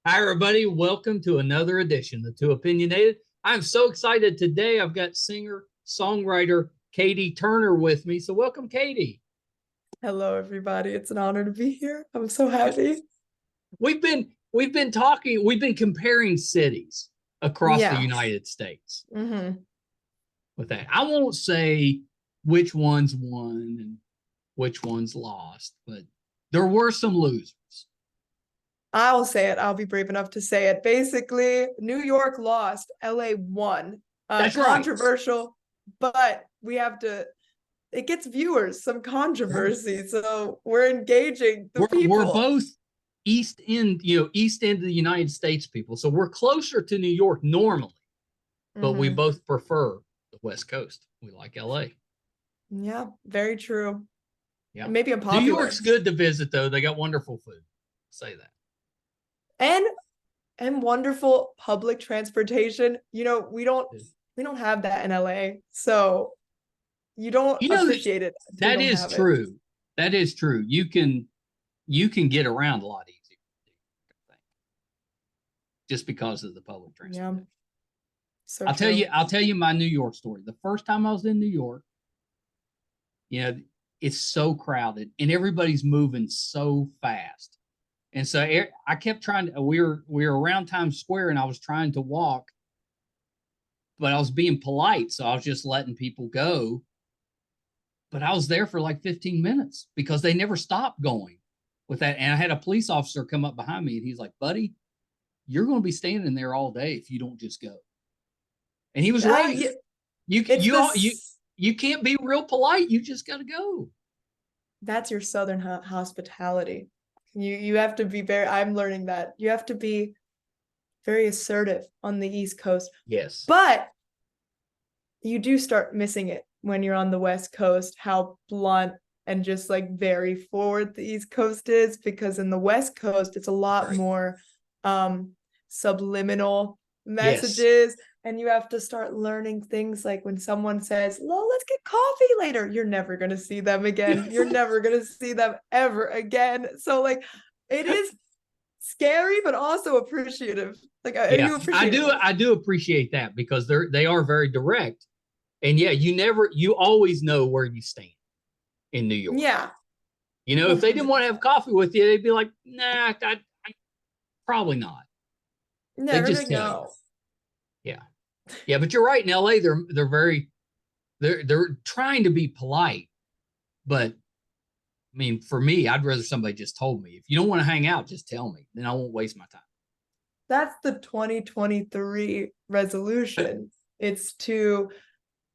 Hi, everybody. Welcome to another edition of Too Opinionated. I'm so excited today. I've got singer, songwriter Catie Turner with me. So, welcome, Catie. Hello, everybody. It's an honor to be here. I'm so happy. We've been talking. We've been comparing cities across the Yeah. United States. hmm With that, I won't say which ones won and which ones lost, but there were some losers. I'll say it. I'll be brave enough to say it. Basically, New York lost, LA won. That's right. Controversial, but we have to, it gets viewers, some controversy. So we're engaging the We're people. both east end of the United States people, so we're closer to New York normally, but we hmm both prefer the West Coast. We like LA. Yeah, very true. Yeah, And maybe New unpopular. York's good to visit though. They got wonderful food. Say that. And and wonderful public transportation. We don't have that in LA. So you don't You know that appreciate it until you that don't is have it. true. That is true. You can get around a lot easier, just because of the public Yeah, transportation. so I'll tell true. you. I'll tell you my New York story. The first time I was in New York, you know, it's so crowded and everybody's moving so fast. And so I kept trying to, we were around Times Square and I was trying to walk, but I was being polite. So I was just letting people go. But I was there for like 15 minutes because they never stopped going with that. And I had a police officer come up behind me and he's like, buddy, you're going to be standing there all day if you don't just go. And he was right. Yeah, You, it's you, all, you, this. you can't be real polite. You just got to go. That's your Southern hospitality. You have to be very. I'm learning that you have to be very assertive on the East Coast, Yes. but you do start missing it when you're on the West Coast. How blunt and just like very forward the East Coast is, because in the West Coast it's a lot more subliminal Yes. messages, and you have to start learning things like when someone says, "Well, let's get coffee later," you're never going to see them again. You're never going to see them ever again. So like it is scary but also appreciative. Like Yeah, you appreciate it. I do appreciate that because they are very direct. And yeah, you always know where you stand in New York. Yeah. If they didn't want to have 100%. coffee with you, they'd be like, nah, I probably not. They Never just gonna tell you. know. Yeah. Yeah, but you're right. In LA, they're very they're trying to be polite, but I mean, for me, I'd rather somebody just told me. If you don't want to hang out, just tell me. Then I won't waste my time. That's the 2023 resolution. It's to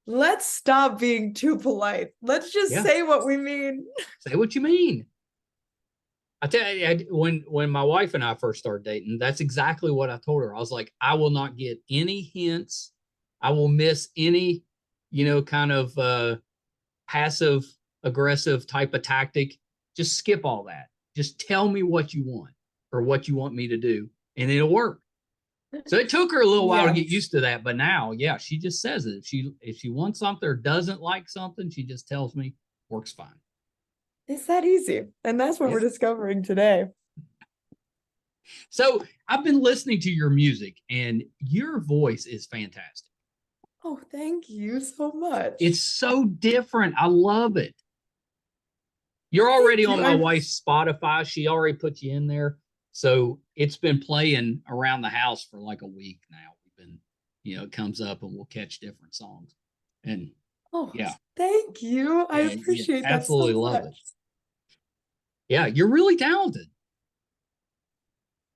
let's stop being too polite. Let's just Yeah. say what we mean. Say what you mean. I tell you, when my wife and I first started dating, that's exactly what I told her. I was like, I will not get any hints. I will miss any, kind of passive aggressive type of tactic. Just skip all that. Just tell me what you want or what you want me to do, and it'll work. So it took her a little while to Yeah, get used to that, but now, yeah, she just says it. If she wants something or doesn't like something, she just tells me. Works fine. it's that easy. And that's what Yeah. we're discovering today. So I've been listening to your music, and your voice is fantastic. Oh, thank you so much. It's so different. I love it. You're Thank already you. on my wife's Spotify. She already put you in there. So it's been playing around the house for like a week now. We've been, it comes up and we'll catch different songs. And Oh, yeah, thank you. I yeah, yeah, appreciate that absolutely so love much. it. Yeah, you're really talented.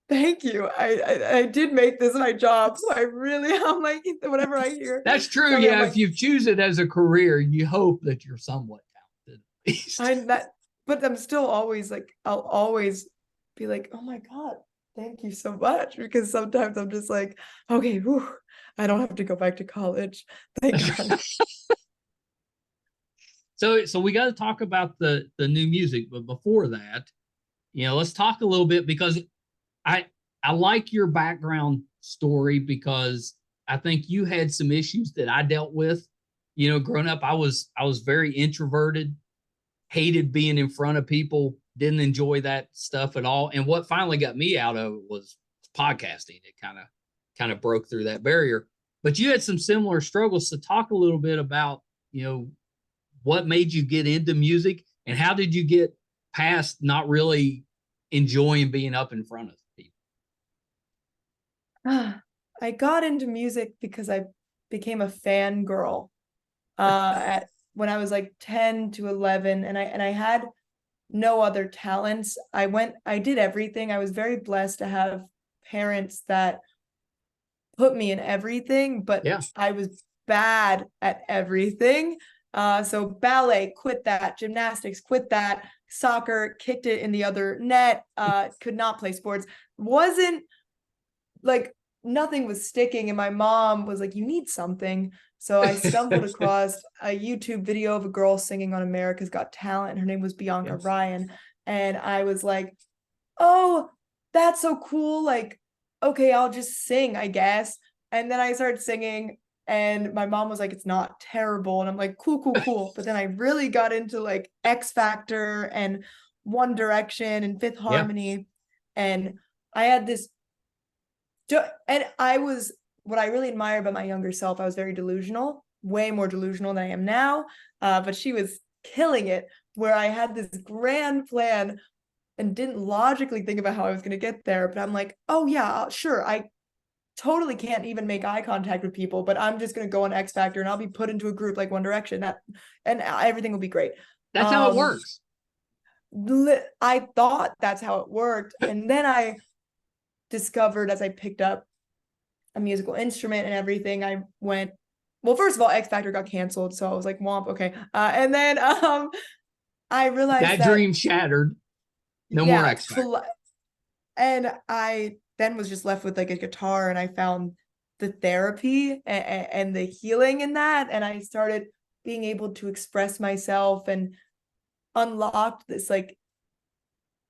Thank you. I did make this my job, so I really am like whatever I hear That's true. something, I'm Yeah, like, if you choose it as a career, you hope that you're somewhat talented at least. I that, but I'm still always like, I'll always be like, oh my God, thank you so much. Because sometimes I'm just like, okay, whew, I don't have to go back to college. Thank God. So we got to talk about the new music, but before that, let's talk a little bit because I I like your background story because I think you had some issues that I dealt with. Growing up, I was very introverted, hated being in front of people, didn't enjoy that stuff at all. And what finally got me out of it was podcasting. It kind of broke through that barrier. But you had some similar struggles. So talk a little bit about, what made you get into music and how did you get past not really enjoying being up in front of people? I got into music because I became a fangirl when I was like 10 to 11, and I had no other talents. I did everything. I was very blessed to have parents that put me in everything, but Yeah. I was bad at everything. So ballet, quit that. Gymnastics, quit that. Soccer, kicked it in the other net. Could not play sports. Wasn't like, nothing was sticking. And my mom was like, you need something. So I stumbled across a YouTube video of a girl singing on America's Got Talent. Her name was Bianca Yes. Ryan. And I was like, oh, that's so cool. Like, okay, I'll just sing, I guess. And then I started singing, and my mom was like, it's not terrible. And I'm like, cool. But then I really got into like X Factor and One Direction and Fifth Harmony. And I had this, and what I really admire about my younger self, I was very delusional, way more delusional than I am now. But she was killing it, where I had this grand plan and didn't logically think about how I was going to get there. But I'm like, oh yeah, sure. I totally can't even make eye contact with people, but I'm just going to go on X Factor and I'll be put into a group like One Direction, and everything will be great. That's how it works. I thought that's how it worked. And then I discovered, as I picked up a musical instrument and everything, I went, well, first of all, X Factor got canceled. So I was like, womp, okay. And then I realized that dream shattered. No more X Factor. And I then was just left with like a guitar, and I found the therapy and the healing in that. And I started being able to express myself and unlocked this like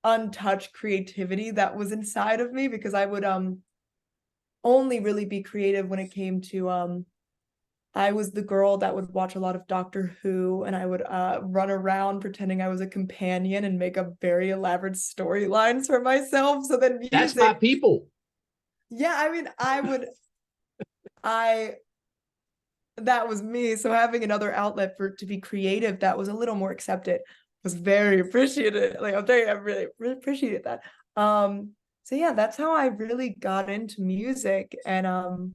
untouched creativity that was inside of me, because I would only really be creative when it came to I was the girl that would watch a lot of Doctor Who, and I would run around pretending I was a companion and make up very elaborate storylines for myself. So then music, that's my people. Yeah, I mean, that was me. So having another outlet to be creative that was a little more accepted was very appreciated. Like, I really appreciated that. So yeah, that's how I really got into music, and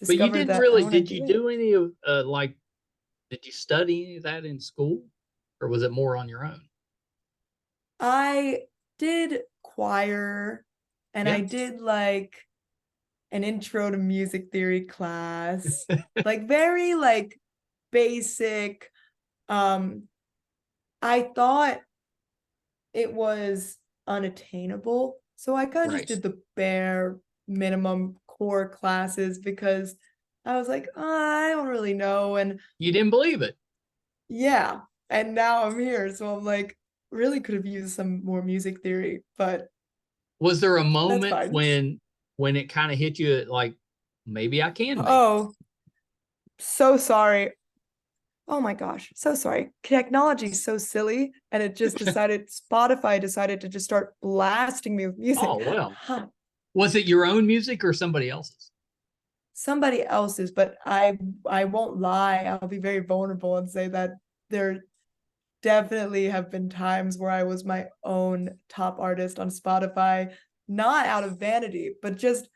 but you didn't really, did you do any of did you study any of that in school, or was it more on your own? I did choir, and I did like an intro to music theory class, like very like basic. I thought it was unattainable, so I kind of just did the bare minimum core classes because I was like, I don't really know. And you didn't believe it. Yeah. And now I'm here. So I'm like, really could have used some more music theory. But was there a moment when it kind of hit you like, maybe I can make it? So sorry. Oh my gosh, so sorry. Technology is so silly, and it just Spotify decided to just start blasting me with music. Oh, well. Was it your own music or somebody else's? Somebody else's, but I won't lie. I'll be very vulnerable and say that there definitely have been times where I was my own top artist on Spotify, not out of vanity, but just,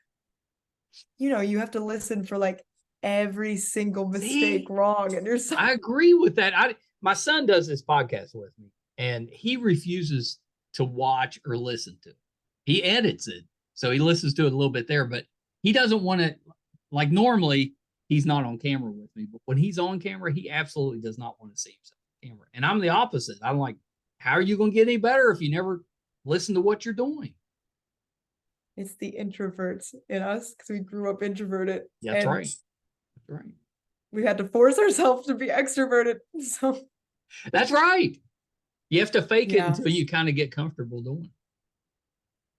you have to listen for like every single mistake wrong. And I agree with that. My son does this podcast with me, and he refuses to watch or listen to it. He edits it, so he listens to it a little bit there, but he doesn't want to, like, normally he's not on camera with me, but when he's on camera, he absolutely does not want to see himself on camera. And I'm the opposite. I'm like, how are you going to get any better if you never listen to what you're doing? It's the introverts in us, because we grew up introverted. That's right. That's right. We had to force ourselves to be extroverted. So that's right. You have to fake it until you kind of get comfortable doing it.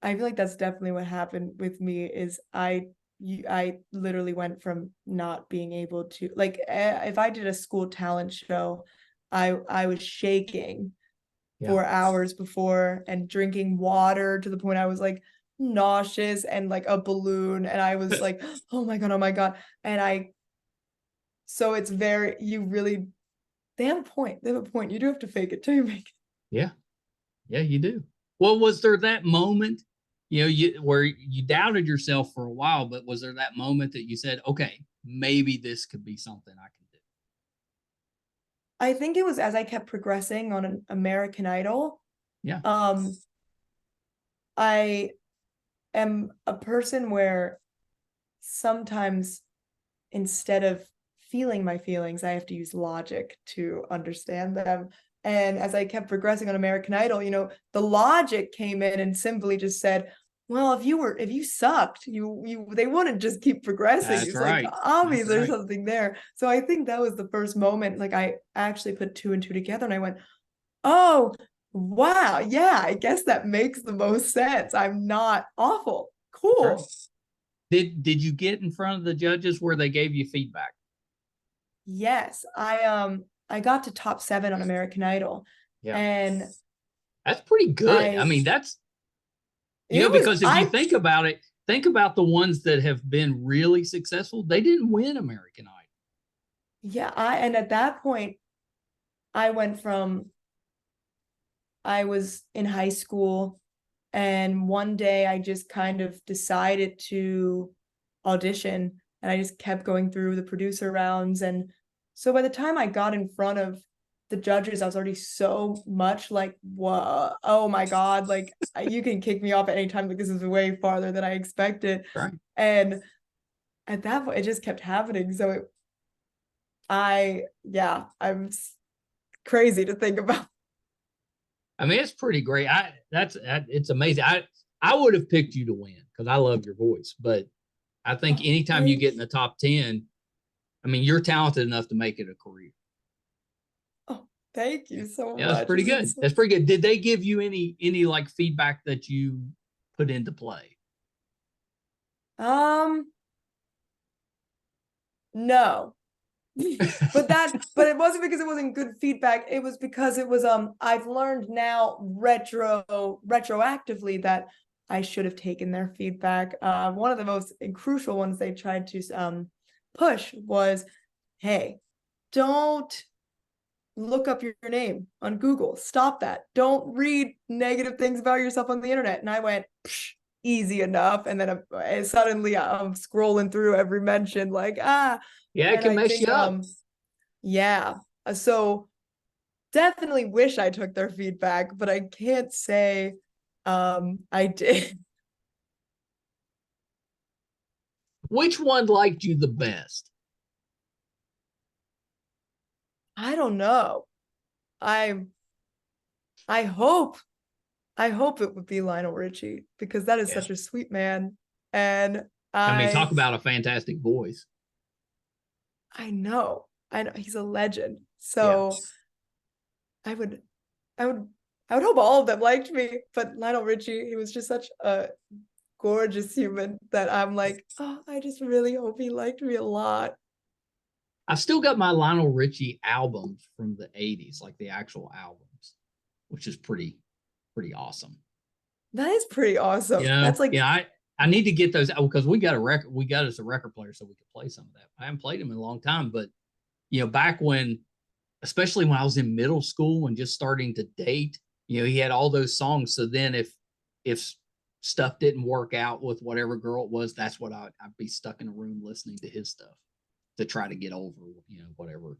I feel like that's definitely what happened with me. Is I literally went from not being able to, like, if I did a school talent show, I was shaking for hours before and drinking water to the point I was like nauseous and like a balloon, and I was like, oh my god, oh my god. And so it's very, you really, they have a point. They have a point. You do have to fake it till you make it. Yeah. Yeah, you do. Well, was there that moment, where you doubted yourself for a while, but was there that moment that you said, okay, maybe this could be something I can do? I think it was as I kept progressing on an American Idol. Yeah. Um, I am a person where sometimes instead of feeling my feelings, I have to use logic to understand them. And as I kept progressing on American Idol, the logic came in and simply just said, well, if you sucked, they wouldn't just keep progressing. That's It's like, right. That's obviously there's right. something there. So I think that was the first moment, like I actually put two and two together and I went, oh, wow, yeah, I guess that makes the most sense. I'm not awful. That's right. Cool. Did you get in front of the judges where they gave you feedback? Yes, I got to top 7 on American Idol, Yeah. and That's pretty good. I I mean, that's, it was because if you I think about it, think about the ones that have been really successful. They didn't win American Idol. yeah, and at that point I went from, I was in high school, and one day I just kind of decided to audition, and I just kept going through the producer rounds. And so by the time I got in front of the judges, I was already so much like, whoa, oh my God, like you can kick me off at any time. Like this is way farther than I expected. Right. And at that point, it just kept happening. So yeah, I'm crazy to think about. I mean, it's pretty great. It's amazing. I would have picked you to win because I love your voice, but I think Oh, anytime you get in the top 10, I mean, you're talented enough to make it a career. oh, thank you so Yeah, that's much. pretty good. That's pretty good. Did they give you any like feedback that you put into play? Um, no. But it wasn't because it wasn't good feedback. It was because it was I've learned now retroactively that I should have taken their feedback. One of the most crucial ones they tried to push was, hey, don't look up your name on Google. Stop that. Don't read negative things about yourself on the internet. And I went, easy enough. And then suddenly I'm scrolling through every mention, like, Yeah, it and can I mess think, you up. yeah. So definitely wish I took their feedback, but I can't say I did. Which one liked you the best? I don't know. I I hope I hope it would be Lionel Richie because that is Yeah. such a sweet man. And I mean, talk about a fantastic voice. I know he's a legend. Yeah. So I would I would I would hope all of them liked me, but Lionel Richie, he was just such a gorgeous human that I'm like, oh, I just really hope he liked me a lot. I've still got my Lionel Richie albums from the 80s, like the actual albums, which is pretty awesome. That is pretty awesome. That's like, I need to get those because we got a record, we got us a record player so we could play some of that. I haven't played them in a long time, but back when, especially when I was in middle school and just starting to date, he had all those songs. So then if stuff didn't work out with whatever girl it was, that's what I'd be stuck in a room listening to his stuff to try to get over, whatever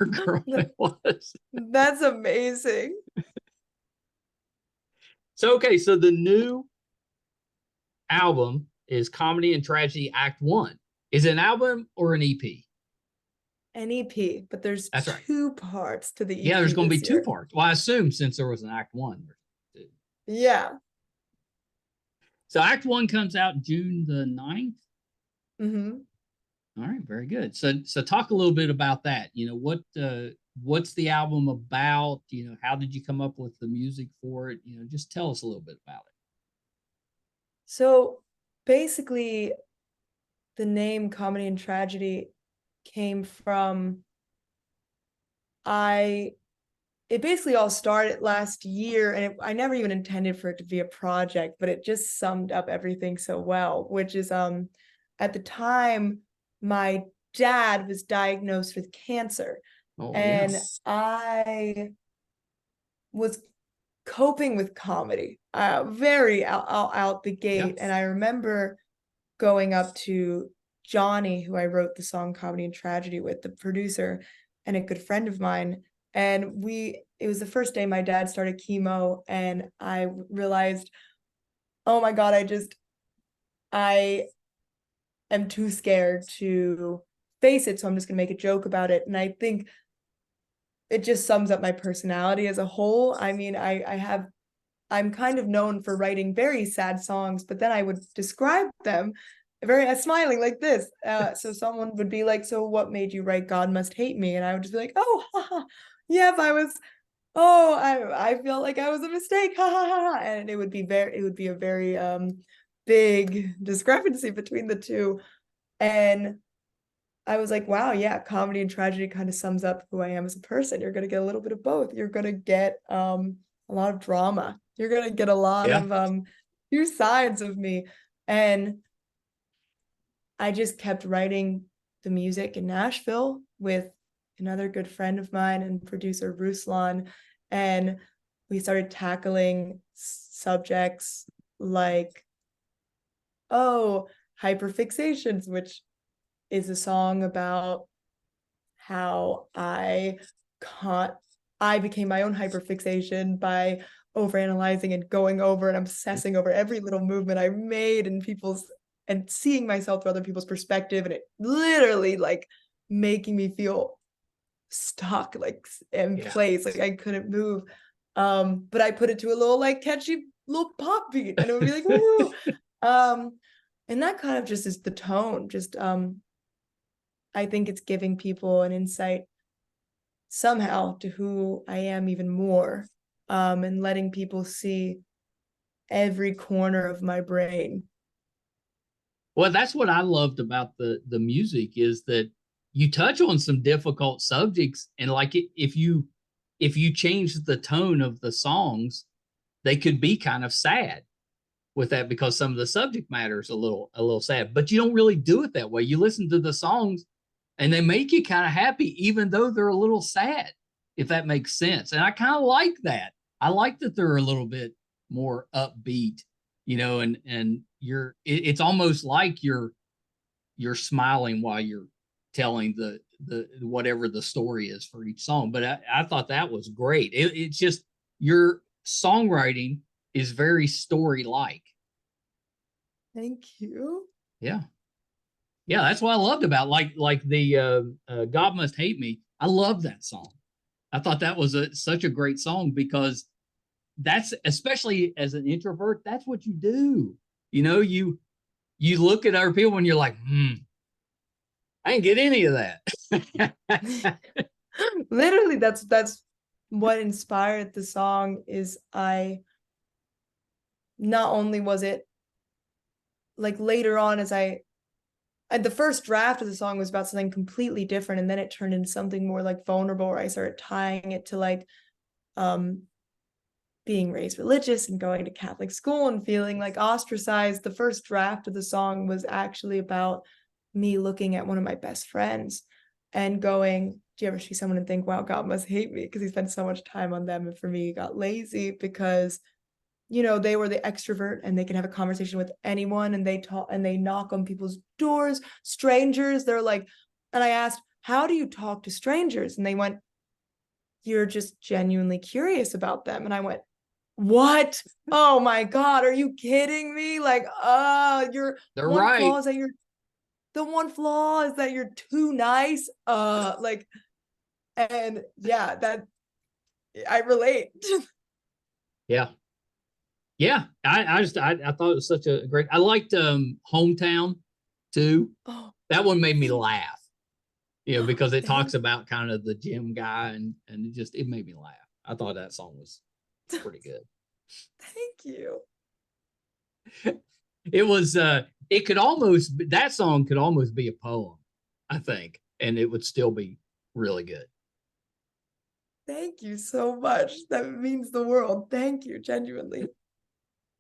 girl it was. that's amazing. So okay, so the new album is Comedy and Tragedy Act One. Is it an album or an EP? An EP, but there's That's right. 2 parts to the Yeah, there's EP going to be this two year. parts. Well, I assume since there was an Act One. Yeah. So Act One comes out June the 9th. Mm-hmm. All right, very good. So talk a little bit about that. What's the album about? How did you come up with the music for it? Just tell us a little bit about it. So basically, the name Comedy and Tragedy came from, I it basically all started last year, and I never even intended for it to be a project, but it just summed up everything so well, which is at the time my dad was diagnosed with cancer, Oh, and yes. I was coping with comedy very out the Yeah. gate. And I remember going up to Johnny, who I wrote the song Comedy and Tragedy with, the producer, and a good friend of mine. And it was the first day my dad started chemo, and I realized, oh my God, I am too scared to face it. So I'm just gonna make a joke about it. And I think it just sums up my personality as a whole. I mean, I'm kind of known for writing very sad songs, but then I would describe them very smiling like this. So someone would be like, "So what made you write God Must Hate Me?" And I would just be like, "Oh, haha, yep, I felt like I was a mistake, ha ha ha." And it would be a very big discrepancy between the two. And I was like, wow, yeah, comedy and tragedy kind of sums up who I am as a person. You're gonna get a little bit of both. You're gonna get a lot of drama. You're gonna get a lot Yeah. of two sides of me. And I just kept writing the music in Nashville with another good friend of mine and producer Ruslan. And we started tackling subjects like, oh, hyperfixations, which is a song about how I became my own hyperfixation by overanalyzing and going over and obsessing over every little movement I made and seeing myself through other people's perspective, and it literally like making me feel stuck like in Yeah. place, like I couldn't move. But I put it to a little like catchy little pop beat, and it would be like woo. And that kind of just is the tone. Just I think it's giving people an insight somehow to who I am even more, and letting people see every corner of my brain. Well, that's what I loved about the music is that you touch on some difficult subjects, and like if you change the tone of the songs, they could be kind of sad with that because some of the subject matter is a little sad, but you don't really do it that way. You listen to the songs and they make you kind of happy, even though they're a little sad, if that makes sense. And I kind of like that. I like that they're a little bit more upbeat, and it's almost like you're smiling while you're telling the whatever the story is for each song. But I thought that was great. It's just your songwriting is very story like. Thank you. Yeah. Yeah, that's what I loved about like the God Must Hate Me. I love that song. I thought that was such a great song because that's, especially as an introvert, that's what you do. You look at other people and you're like, I didn't get any of that. Literally, that's what inspired the song. Is I not only was it like later on as the first draft of the song was about something completely different, and then it turned into something more like vulnerable, where I started tying it to like being raised religious and going to Catholic school and feeling like ostracized. The first draft of the song was actually about me looking at one of my best friends and going, do you ever see someone and think, wow, God must hate me because he spent so much time on them? And for me, he got lazy because they were the extrovert and they can have a conversation with anyone, and they talk and they knock on people's doors, strangers. They're like, and I asked, how do you talk to strangers? And they went, you're just genuinely curious about them. And I went, what? Oh my God, are you kidding me? Like, you're They're one right. flaw is that you're too nice. Like, and yeah, that I relate. Yeah. Yeah. I thought it was such a great, I liked Hometown too. Oh, That one made me laugh. Because it talks thank about kind of the gym guy, and it made me laugh. I thought that song was pretty good. thank you. It was that song could almost be a poem, I think, and it would still be really good. Thank you so much. That means the world. Thank you, genuinely.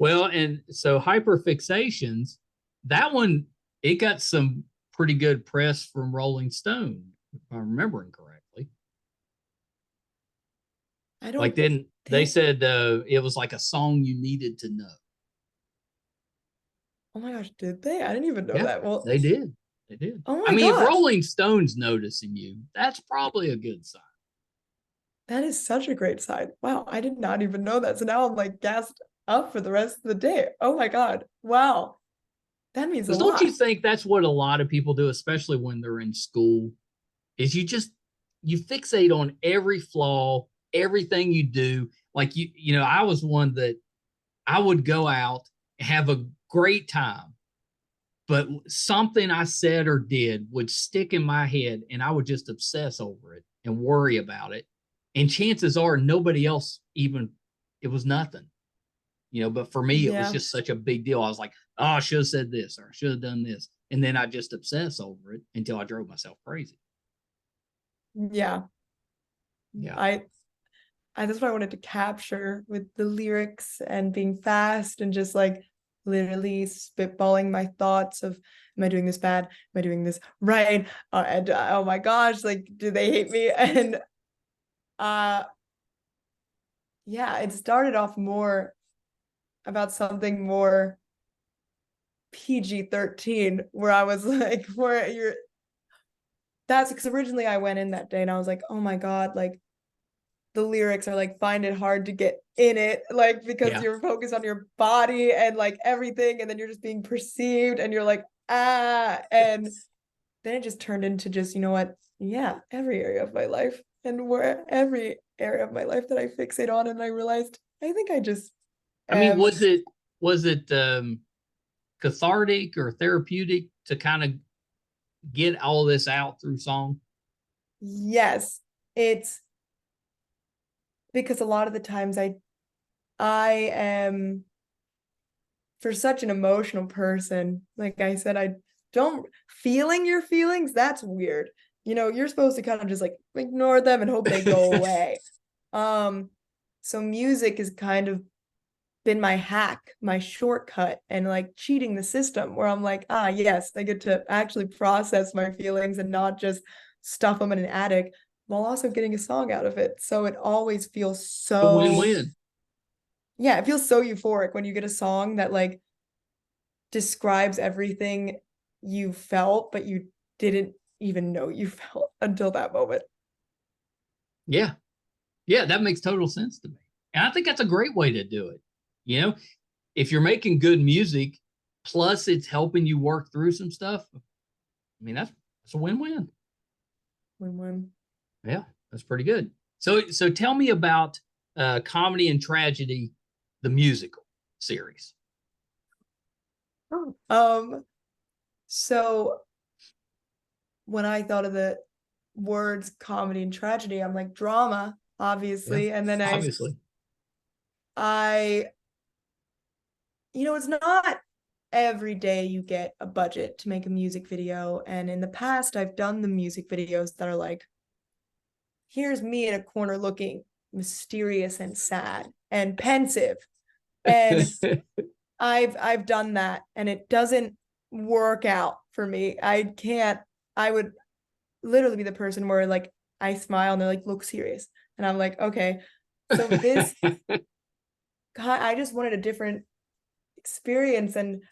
Well, and so Hyperfixations, that one, it got some pretty good press from Rolling Stone, if I'm remembering correctly. I Like don't then they think. said it was like a song you needed to know. Oh my gosh, did they? I didn't even know Yeah, that. Well, they did. They did. oh I my mean, if gosh, Rolling Stone's noticing you, that's probably a good sign. that is such a great sign. Wow, I did not even know that. So now I'm like gassed up for the rest of the day. Oh my God. Wow. That means a Because don't you lot. think that's what a lot of people do, especially when they're in school, is you fixate on every flaw, everything you do. Like I was one that I would go out, have a great time, but something I said or did would stick in my head and I would just obsess over it and worry about it. And chances are nobody else even, it was nothing, but for me, it was Yeah. just such a big deal. I was like, oh, I should have said this or I should have done this. And then I just obsess over it until I drove myself crazy. Yeah. Yeah. I that's what I wanted to capture with the lyrics and being fast and just like literally spitballing my thoughts of, am I doing this bad? Am I doing this right? And oh my gosh, like, do they hate me? And uh yeah, it started off more about something more PG-13, where I was like, where you're that's because originally I went in that day and I was like, oh my God, like the lyrics are like, find it hard to get in it, like because Yeah. you're focused on your body and like everything, and then you're just being perceived and you're like, ah, and then it just turned into just, you know what? Yeah, every area of my life, and where every area of my life that I fixate on, and I realized I think I just I mean, am. was it cathartic or therapeutic to kind of get all this out through song? Yes, it's because a lot of the times I am, for such an emotional person, like I said, I don't, feeling your feelings, that's weird. You're supposed to kind of just like ignore them and hope they go away. Um, so music has kind of been my hack, my shortcut, and like cheating the system where I'm like, ah, yes, I get to actually process my feelings and not just stuff them in an attic while also getting a song out of it. So it always feels A so, win-win. yeah, it feels so euphoric when you get a song that like describes everything you felt, but you didn't even know you felt until that moment. Yeah. Yeah, that makes total sense to me. And I think that's a great way to do it. You know, if you're making good music, plus it's helping you work through some stuff, I mean, that's a win-win. When Yeah, that's pretty good. So tell me about Comedy and Tragedy, the musical series. oh. So when I thought of the words comedy and tragedy, I'm like drama, Yeah, obviously. And then obviously. I, it's not every day you get a budget to make a music video. And in the past, I've done the music videos that are like, here's me in a corner looking mysterious and sad and pensive. And I've done that and it doesn't work out for me. I would literally be the person where like I smile and they're like, look serious. And I'm like, okay. So this, God, I just wanted a different experience. And,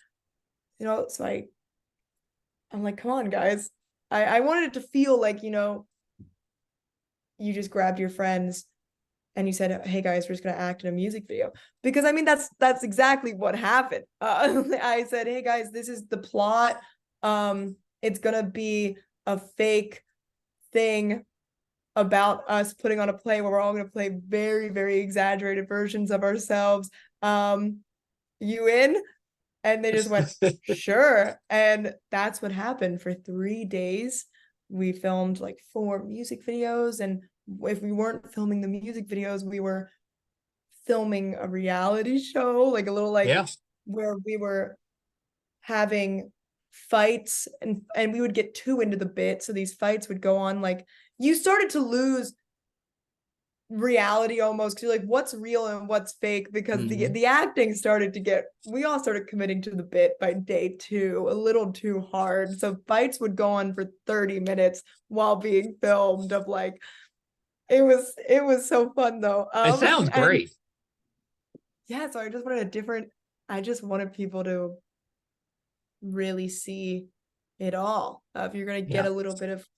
so I'm like, come on, guys. I wanted it to feel like, you just grabbed your friends and you said, hey guys, we're just gonna act in a music video. Because I mean that's exactly what happened. I said, hey guys, this is the plot. It's gonna be a fake thing about us putting on a play where we're all gonna play very, very exaggerated versions of ourselves. You in? And they just went, sure. And that's what happened. For 3 days we filmed like 4 music videos, and if we weren't filming the music videos, we were filming a reality show, like a little like Yeah. where we were having fights, and we would get too into the bit, so these fights would go on like, you started to lose reality almost, because you're like, what's real and what's fake, because the acting started to get, we all started committing to the bit by day 2 a little too hard. So fights would go on for 30 minutes while being filmed, of like, it was so fun though. It sounds great. Yeah, so I just wanted people to really see it all. If you're gonna get a little bit of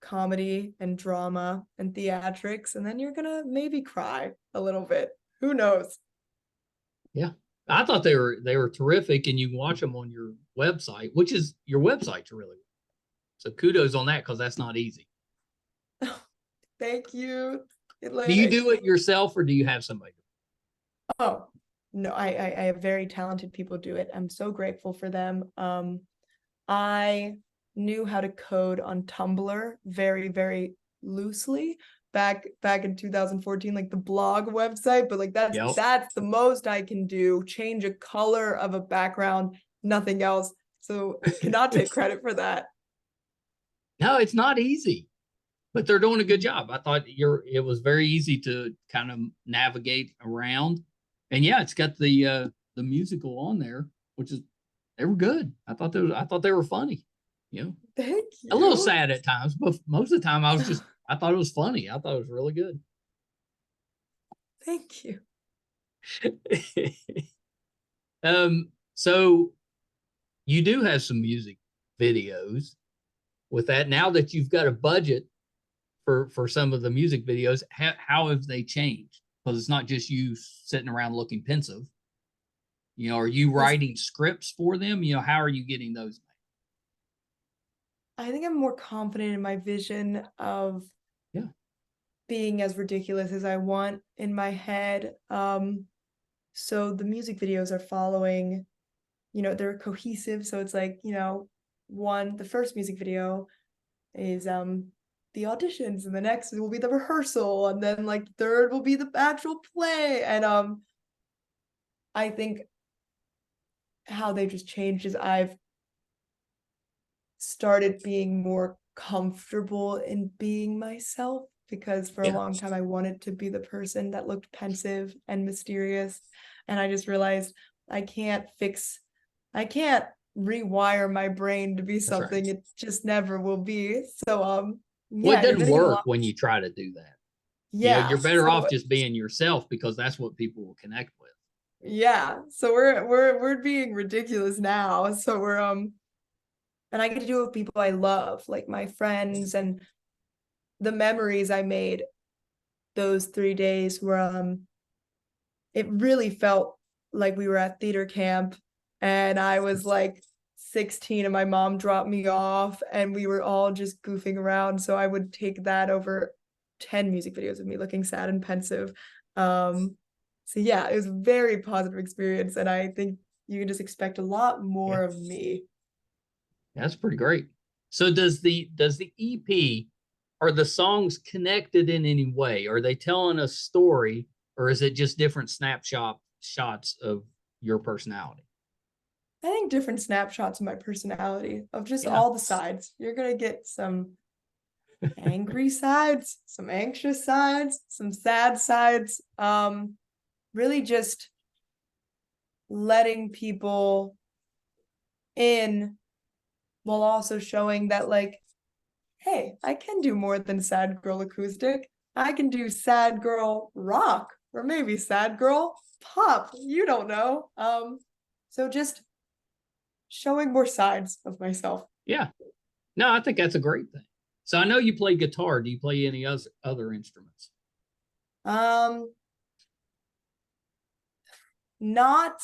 comedy and drama and theatrics, and then you're gonna maybe cry a little bit. Who knows? Yeah. I thought they were terrific, and you can watch them on your website, which is your website's really good. So kudos on that, because that's not easy. Thank you. Do you do it yourself, or do you have somebody? Oh, no, I have very talented people do it. I'm so grateful for them. I knew how to code on Tumblr very, very loosely back in 2014, like the blog website, but like that's the most I can do. Change a color of a background, nothing else. So cannot take credit for that. No, it's not easy, but they're doing a good job. I thought it was very easy to kind of navigate around. And yeah, it's got the musical on there, which is, they were good. I thought they were funny. You know, thank you. A little sad at times, but most of the time I thought it was funny. I thought it was really good. Thank you. So you do have some music videos with that. Now that you've got a budget for some of the music videos, how have they changed? Because it's not just you sitting around looking pensive. You know, are you writing scripts for them? You know, how are you getting those made? I think I'm more confident in my vision of being as ridiculous as I want in my head. So the music videos are following, you know, they're cohesive. So it's like, you know, the first music video is the auditions, and the next will be the rehearsal, and then like the third will be the actual play. And I think how they just changed is I've started being more comfortable in being myself, because for a long time I wanted to be the person that looked pensive and mysterious, and I just realized I can't rewire my brain to be something it just never will be. So well, it doesn't work when you try to do that. Yeah, you know, you're better off just being yourself, because that's what people will connect with. Yeah, so we're being ridiculous now. So we're and I get to do it with people I love, like my friends, and the memories I made those 3 days were it really felt like we were at theater camp, and I was like 16 and my mom dropped me off and we were all just goofing around. So I would take that over 10 music videos of me looking sad and pensive. So yeah, it was a very positive experience, and I think you can just expect a lot more of me. That's pretty great. So does the EP, are the songs connected in any way? Are they telling a story, or is it just different shots of your personality? I think different snapshots of my personality, of just all the sides. You're gonna get some angry sides, some anxious sides, some sad sides. Really just letting people in, while also showing that, like, hey, I can do more than sad girl acoustic. I can do sad girl rock, or maybe sad girl pop. You don't know. So just showing more sides of myself. Yeah. No, I think that's a great thing. So I know you play guitar. Do you play any other instruments? Not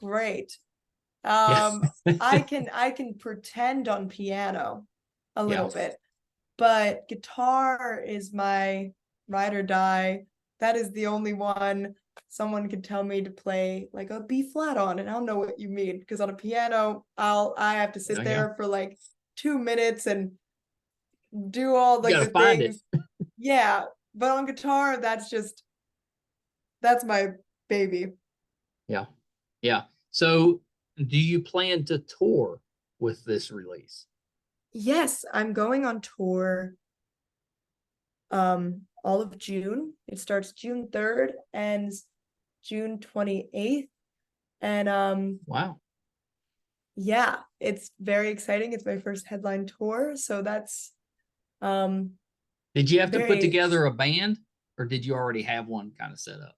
great. I can pretend on piano a little bit, but guitar is my ride or die. That is the only one someone could tell me to play like a B flat on, and I'll know what you mean, because on a piano I have to sit there for like 2 minutes and do all like the things. Yeah, but on guitar, that's my baby. Yeah. So do you plan to tour with this release? Yes, I'm going on tour all of June. It starts June 3rd, ends June 28th. And Wow. yeah, it's very exciting. It's my first headline tour, so that's Did you have to put very. together a band, or did you already have one kind of set up?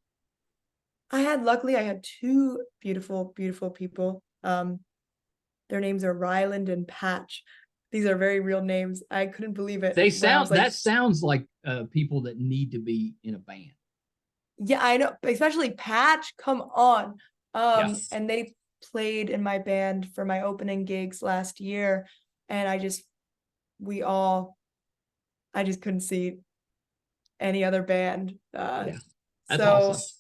Luckily I had two beautiful, beautiful people. Their names are Ryland and Patch. These are very real names. I couldn't believe it when I was like, That sounds like people that need to be in a band. yeah, I know, especially Patch. Come on. Yeah. And they played in my band for my opening gigs last year, and I just couldn't see any other band. Yeah. That's So awesome.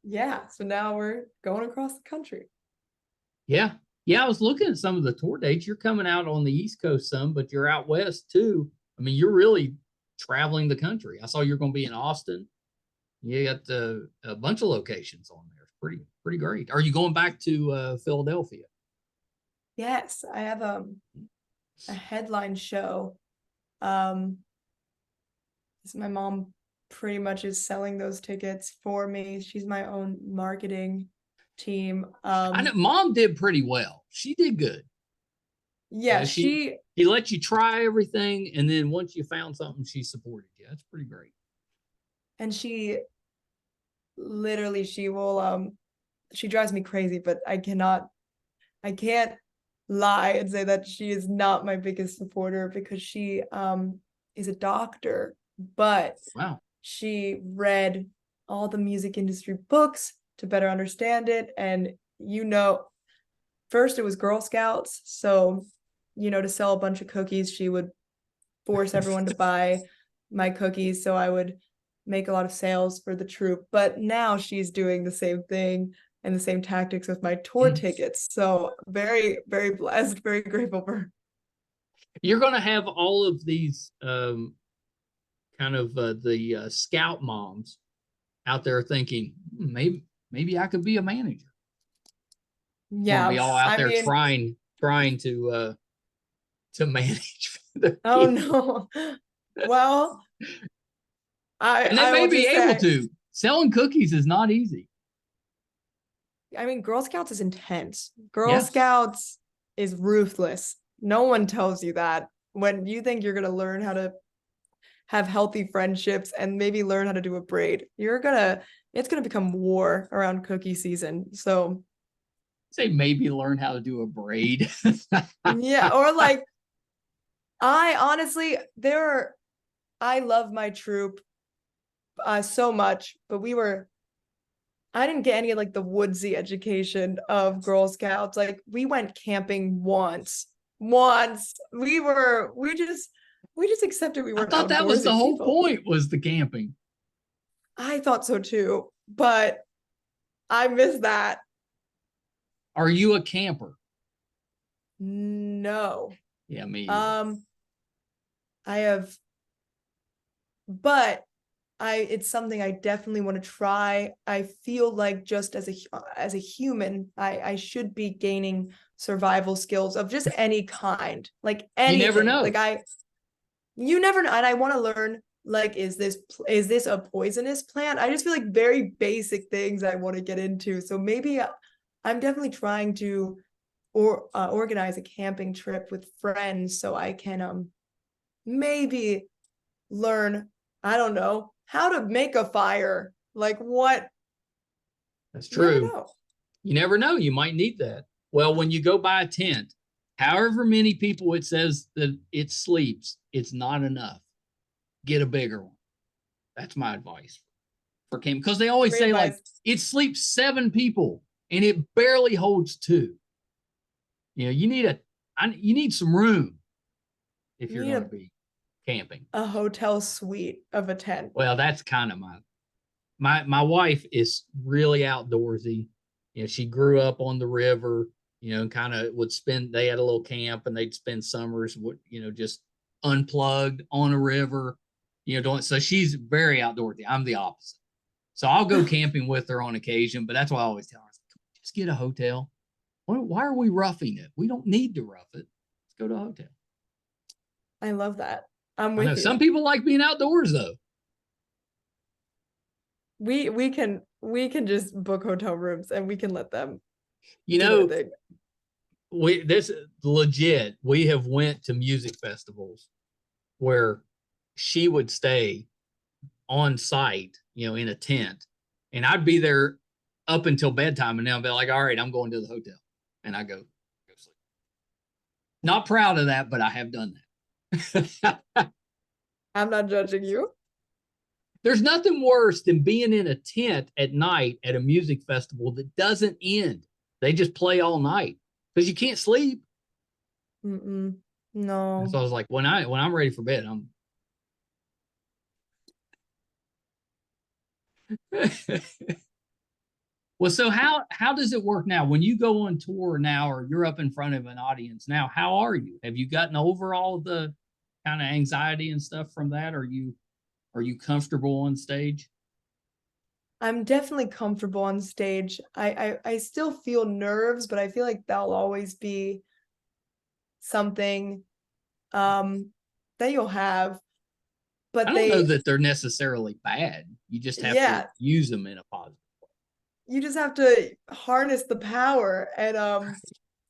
yeah, so now we're going across the country. Yeah. Yeah. I was looking at some of the tour dates. You're coming out on the East Coast some, but you're out West too. I mean, you're really traveling the country. I saw you're going to be in Austin. You got a bunch of locations on there. It's pretty great. Are you going back to Philadelphia? Yes, I have a headline show. Um, my mom pretty much is selling those tickets for me. She's my own marketing team. I know Mom did pretty well. She did good. Yeah, She let you try everything, and then once you found something, she supported you. That's pretty great. and she literally she drives me crazy, but I can't lie and say that she is not my biggest supporter, because she is a doctor, but Wow. she read all the music industry books to better understand it. And first it was Girl Scouts, so to sell a bunch of cookies, she would force everyone to buy my cookies, so I would make a lot of sales for the troop. But now she's doing the same thing and the same tactics with my tour tickets. So very, very blessed, very grateful for her. You're going to have all of these kind of the scout moms out there thinking, maybe I could be a manager. Going to Yeah, be all out I there mean, trying to manage the oh kids. no. Well, And they I may will be just able say, to. Selling cookies is not easy. I mean, Girl Scouts is intense. Girl Yeah. Scouts is ruthless. No one tells you that. When you think you're gonna learn how to have healthy friendships and maybe learn how to do a braid, it's gonna become war around cookie season. So Say maybe learn how to do a braid. yeah, or like, I honestly, I love my troop so much, but I didn't get any of like the woodsy education of Girl Scouts. Like, we went camping once. Once. We just accepted we I weren't thought that was the outdoorsy whole people. point was the camping. I thought so too, but I miss that. Are you a camper? No. Yeah, me either. Um, I have, but it's something I definitely want to try. I feel like just as a human, I should be gaining survival skills of just any kind, like You never anything. know. You never know. And I want to learn, like, is this a poisonous plant? I just feel like very basic things I want to get into. So maybe I'm definitely trying to organize a camping trip with friends so I can maybe learn, I don't know, how to make a fire. Like, what? That's You never true. know. You never know. You might need that. Well, when you go buy a tent, however many people it says that it sleeps, it's not enough. Get a bigger one. That's my advice for camping, because they always Great say like advice. it sleeps 7 people and it barely holds 2. You need some room if You you're need going to be camping. a hotel suite of a tent. Well, that's kind of my wife is really outdoorsy. She grew up on the river, and kind of they had a little camp and they'd spend summers, just unplugged on a river, so she's very outdoorsy. I'm the opposite. So I'll go camping with her on occasion, but that's why I always tell her, just get a hotel. Why are we roughing it? We don't need to rough it. Let's go to a hotel. I love that. I'm I know with some you. people like being outdoors though. we can just book hotel rooms and we can let them You do their know, thing. this legit, we have went to music festivals where she would stay on site, in a tent, and I'd be there up until bedtime, and then I'll be like, all right, I'm going to the hotel, and I go sleep. Not proud of that, but I have done that. I'm not judging you. There's nothing worse than being in a tent at night at a music festival that doesn't end. They just play all night because you can't sleep. Mm-mm. And so No. I was like, when I'm ready for bed, I'm. Well, so how does it work now when you go on tour now, or you're up in front of an audience now? How are you? Have you gotten over all the kind of anxiety and stuff from that? Are you comfortable on stage? I'm definitely comfortable on stage. I still feel nerves, but I feel like that'll always be something that you'll have. I But don't know that they're necessarily bad. You just have to yeah, use them in a positive. you just have to harness the power. And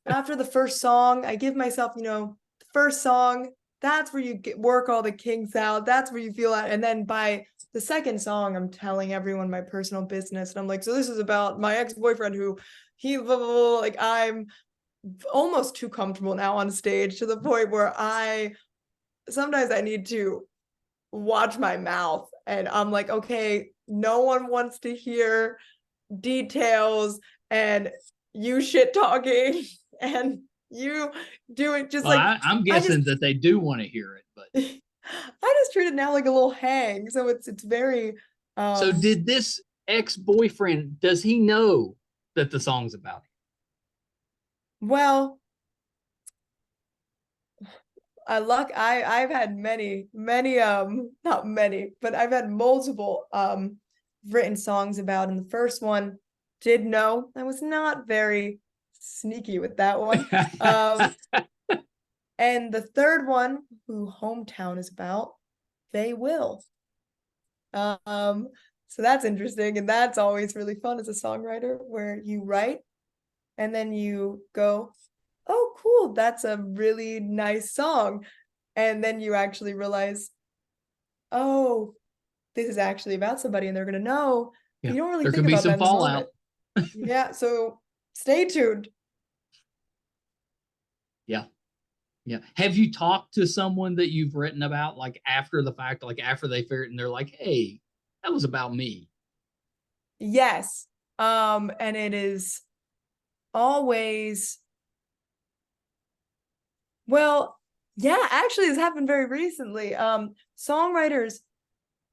after the first song, I give myself, the first song, that's where you work all the kinks out. That's where you feel that. And then by the second song, I'm telling everyone my personal business. And I'm like, so this is about my ex-boyfriend who he, blah, blah, blah. Like, I'm almost too comfortable now on stage to the point where sometimes I need to watch my mouth. And I'm like, okay, no one wants to hear details and you shit talking and you do it just Well, like I'm I just guessing that they do want to hear it, but I just treat it now like a little hang. So it's very so did this ex-boyfriend, does he know that the song's about him? well, I've had many not many, but I've had multiple written songs about, and the first one did know. I was not very sneaky with that one. And the third one, who Hometown is about, they will. Um, so that's interesting, and that's always really fun as a songwriter, where you write and then you go, "Oh, cool, that's a really nice song," and then you actually realize, "Oh, this is actually about somebody, and they're gonna know." But Yeah, you don't really there think could be about that some in the moment. fallout. Yeah, so stay tuned. Yeah. Yeah. Have you talked to someone that you've written about, like after the fact, like after they figured it and they're like, hey, that was about me? Yes, and it is always well, yeah, actually, this happened very recently. Songwriters,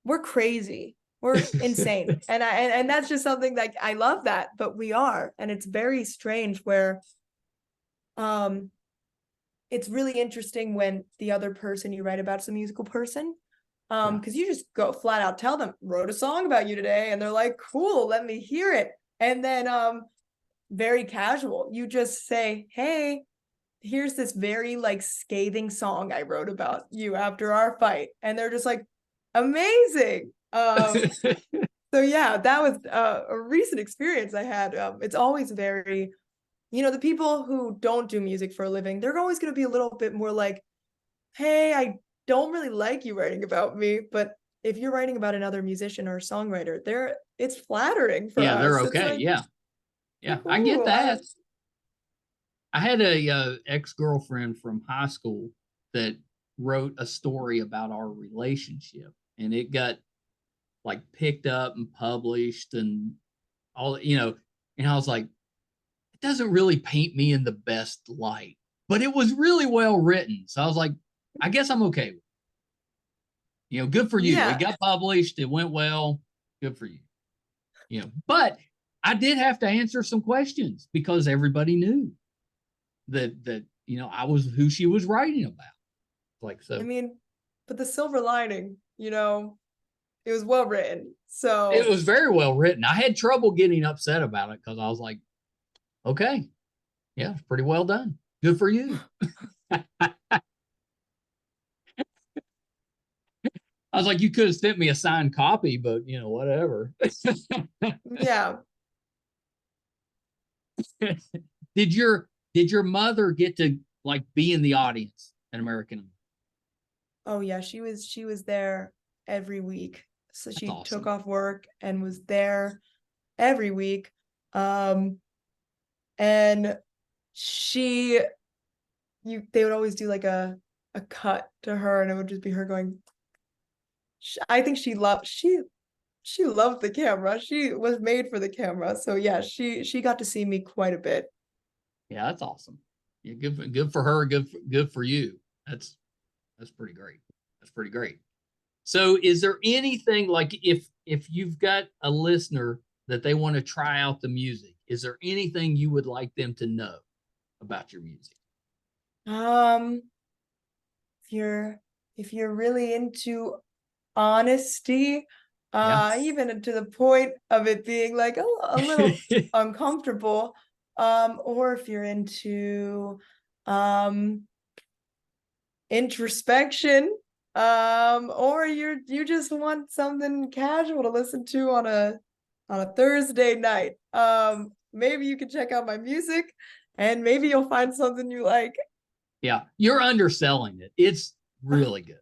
we're crazy. We're insane. And that's just something that I love that, but we are. And it's very strange where um it's really interesting when the other person you write about is a musical person. Yeah. Because you just go flat out tell them, wrote a song about you today, and they're like, cool, let me hear it. And then very casual, you just say, hey, here's this very like scathing song I wrote about you after our fight. And they're just like, amazing. So yeah, that was a recent experience I had. It's always very, the people who don't do music for a living, they're always going to be a little bit more like, hey, I don't really like you writing about me. But if you're writing about another musician or songwriter, it's flattering for Yeah, they're us. It's okay. like, Yeah. Yeah. I get cool. that. I had a ex-girlfriend from high school that wrote a story about our relationship, and it got like picked up and published and all, and I was like, it doesn't really paint me in the best light, but it was really well written. So I was like, I guess I'm okay with it. Good for you. It Yeah. got published, it went well. Good for you. But I did have to answer some questions because everybody knew that I was who she was writing about. Like, I so mean, but the silver lining, it was well written. it So was very well written. I had trouble getting upset about it because I was like, okay, yeah, it's pretty well done. Good for you. I was like, you could have sent me a signed copy, but you know, whatever. Yeah. Did your mother get to like be in the audience at American Idol? Oh yeah, she was there every week. So That's she took awesome. off work and was there every week. And she they would always do like a cut to her, and it would just be her going. I think she loved the camera. She was made for the camera. So yeah, she got to see me quite a bit. Yeah, that's awesome. Yeah, good for her. Good for you. That's pretty great. That's pretty great. So, is there anything like if you've got a listener that they want to try out the music, is there anything you would like them to know about your music? Um, if you're really into honesty, Yeah. even to the point of it being like a little uncomfortable, or if you're into um introspection, or you just want something casual to listen to on a Thursday night, maybe you can check out my music and maybe you'll find something you like. Yeah, you're underselling it. It's really good.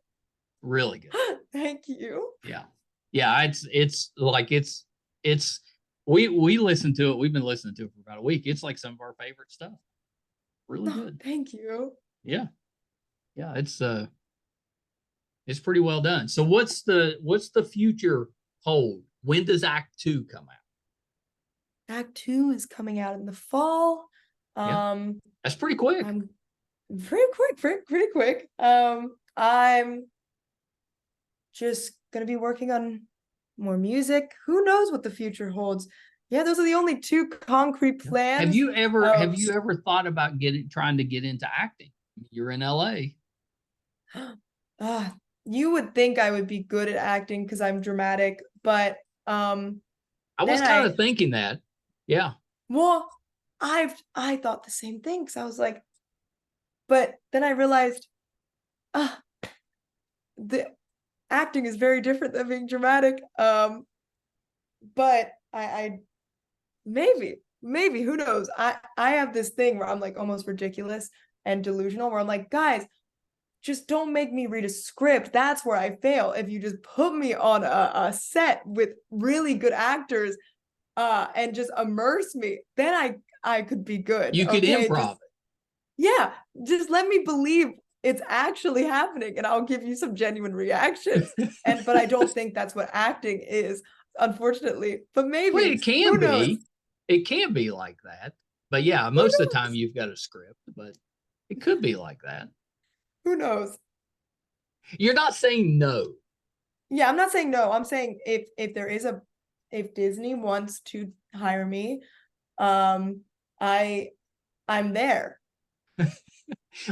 Really good. Thank you. Yeah. Yeah, it's like it's we listen to it. We've been listening to it for about a week. It's like some of our favorite stuff. Really Oh, good. thank you. Yeah. Yeah, it's pretty well done. So what's the future hold? When does Act 2 come out? Act 2 is coming out in the fall. Yeah. um That's pretty quick. I'm pretty quick. I'm just gonna be working on more music. Who knows what the future holds? Yeah, those are the only two concrete Yeah. plans. Have you ever thought about trying to get into acting? You're in LA. uh, you would think I would be good at acting because I'm dramatic, but I was then kind of thinking that. Yeah. well, I thought the same thing because I was like, but then I realized, uh, the acting is very different than being dramatic. But I maybe who knows? I have this thing where I'm like almost ridiculous and delusional, where I'm like, guys, just don't make me read a script. That's where I fail. If you just put me on a set with really good actors, and just immerse me, then I could be good. You could Okay, improv just yeah, just let me believe it's actually happening, and I'll give you some genuine reactions. it. And but I don't think that's what acting is, unfortunately. But Well, maybe, it can who knows? be. It can be like that. But yeah, Who most of the time knows? you've got a script, but it could be like that. Who knows? You're not saying no. Yeah, I'm not saying no. I'm saying if there is a if Disney wants to hire me, um, I I'm there.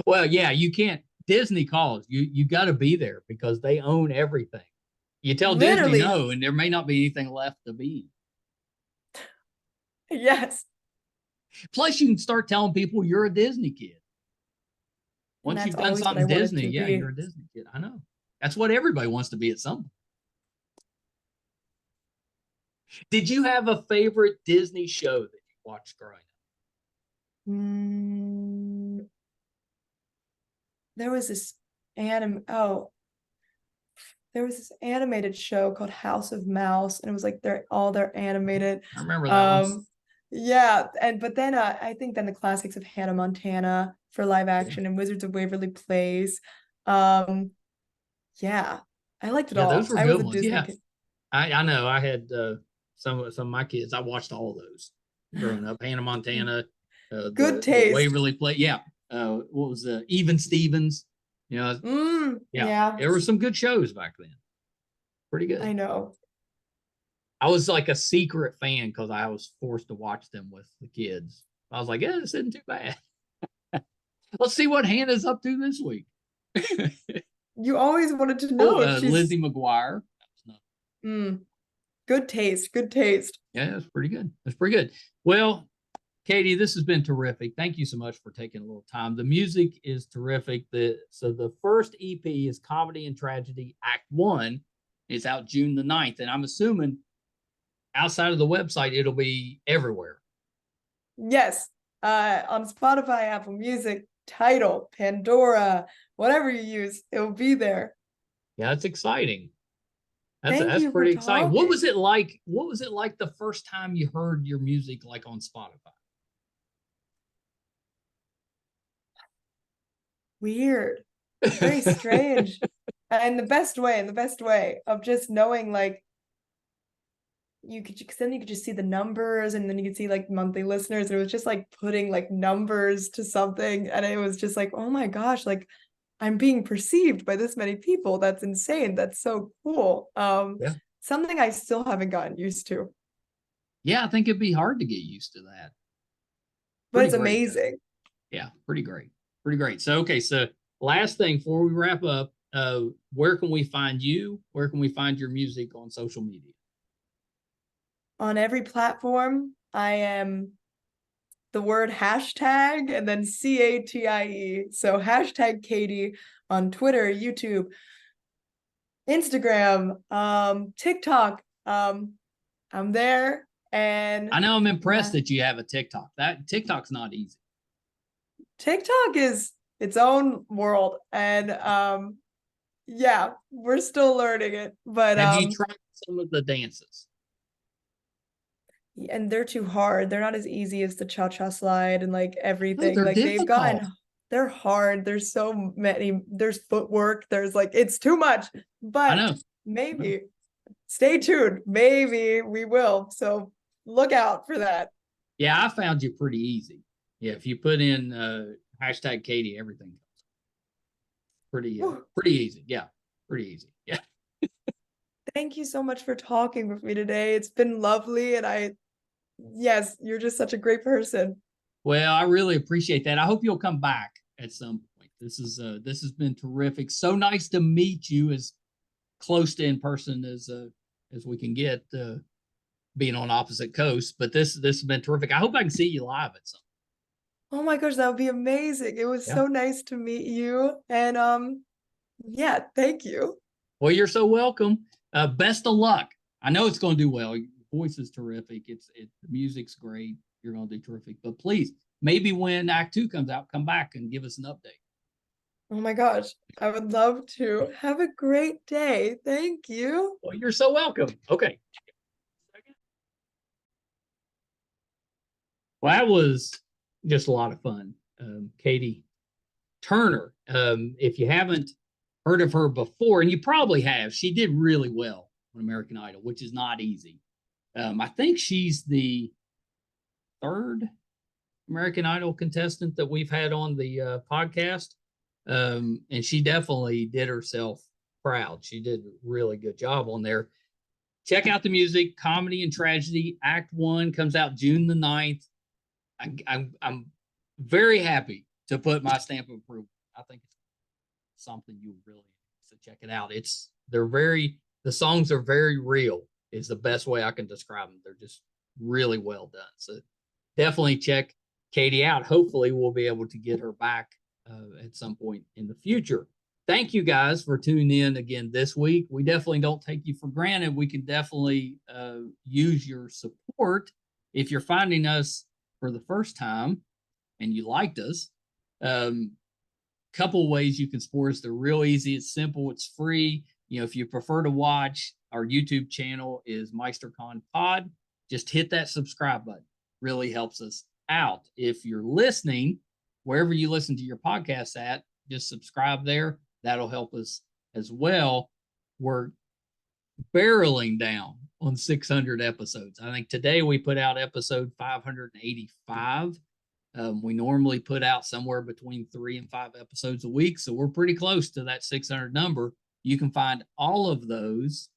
Well, yeah, you can't. Disney calls. You got to be there because they own everything. You tell Disney Literally, no, and there may not be anything left to be. yes. Plus, you can start telling people you're a Disney kid. And Once that's you've done always what I something wanted Disney, to yeah, be. you're a Disney kid. I know. That's what everybody wants to be at some point. Did you have a favorite Disney show that you watched growing up? Mm, there was this anim oh there was this animated show called House of Mouse, and it was like they're animated. I remember that one. Yeah, and but then I think then the classics of Hannah Montana for live Yeah, action and Wizards of Waverly Place. Um, yeah, I liked it yeah, those all. were I was good a ones. Disney Yeah, kid. I know. I had some of my kids. I watched all those growing up. Hannah Montana, Good the taste. Waverly Place. Yeah, what was Even Stevens? You know, yeah, Yeah, there were some good shows back then. Pretty I good. know. I was like a secret fan because I was forced to watch them with the kids. I was like, yeah, this isn't too bad. Let's see what Hannah's up to this week. You always wanted to Oh, know if she's Lizzie McGuire. mm, good taste, good taste. Yeah, that's pretty good. That's pretty good. Well, Catie, this has been terrific. Thank you so much for taking a little time. The music is terrific. So the first EP is Comedy and Tragedy Act 1, It's out June the 9th. And I'm assuming outside of the website, it'll be everywhere. Yes. On Spotify, Apple Music, Tidal, Pandora, whatever you use, it will be there. Yeah, that's exciting. Thank That's you for pretty exciting. talking. What was it like? What was it like the first time you heard your music like on Spotify? Weird. Very strange. In the best way of just knowing like you could, cause then you could just see the numbers and then you could see like monthly listeners. And it was just like putting like numbers to something. And it was just like, oh my gosh, like I'm being perceived by this many people. That's insane. That's so cool. Yeah. Something I still haven't gotten used to. Yeah, I think it'd be hard to get used to that. But it's Pretty great, though. amazing. Yeah, pretty great. Pretty great. So, okay, so last thing before we wrap up, where can we find you? Where can we find your music on social media? On every platform, I am the word hashtag and then CATIE. So hashtag Catie on Twitter, YouTube, Instagram, TikTok. I'm there. And I know I'm impressed that you have a TikTok. That TikTok's not easy. TikTok is its own world. And yeah, we're still learning it. But Have you tried some of the dances? and they're too hard. They're not as easy as the cha-cha slide and like everything. They're like difficult. they're hard. There's so many, there's footwork, there's like it's too much. I But know. maybe stay tuned. Maybe we will. So look out for that. Yeah, I found you pretty easy. Yeah, if you put in hashtag Catie, everything comes. Pretty easy. Yeah, pretty easy. Yeah. Thank you so much for talking with me today. It's been lovely. And yes, you're just such a great person. Well, I really appreciate that. I hope you'll come back at some point. This has been terrific. So nice to meet you as close to in person as we can get, being on opposite coasts. But this has been terrific. I hope I can see you live at some. Oh my gosh, that would be amazing. It was so nice to meet you. And yeah, thank you. Well, you're so welcome. Best of luck. I know it's going to do well. Your voice is terrific. The music's great. You're going to do terrific. But please, maybe when Act 2 comes out, come back and give us an update. Oh my gosh, I would love to. Have a great day. Thank you. Well, you're so welcome. Okay. Well, that was just a lot of fun. Catie Turner. If you haven't heard of her before, and you probably have, she did really well on American Idol, which is not easy. I think she's the third American Idol contestant that we've had on the podcast. And she definitely did herself proud. She did a really good job on there. Check out the music, Comedy and Tragedy. Act 1 comes out June the 9th. I'm very happy to put my stamp of approval. I think it's something you really need to check it out. The songs are very real, is the best way I can describe them. They're just really well done. So definitely check Catie out. Hopefully we'll be able to get her back at some point in the future. Thank you guys for tuning in again this week. We definitely don't take you for granted. We can definitely use your support. If you're finding us for the first time and you liked us, couple ways you can support us. They're real easy. It's simple. It's free. If you prefer to watch, our YouTube channel is MeisterCon Pod. Just hit that subscribe button. Really helps us out. If you're listening, wherever you listen to your podcasts at, just subscribe there. That'll help us as well. We're barreling down on 600 episodes. I think today we put out episode 585. We normally put out somewhere between 3 and 5 episodes a week. So we're pretty close to that 600 number. You can find all of those,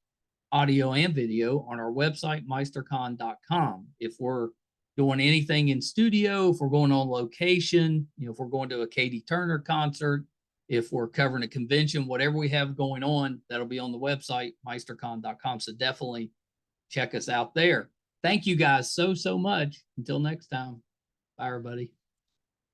audio and video, on our website, meistercon.com. If we're doing anything in studio, if we're going on location, if we're going to a Catie Turner concert, if we're covering a convention, whatever we have going on, that'll be on the website, meistercon.com. So definitely check us out there. Thank you guys so much. Until next time. Bye, everybody.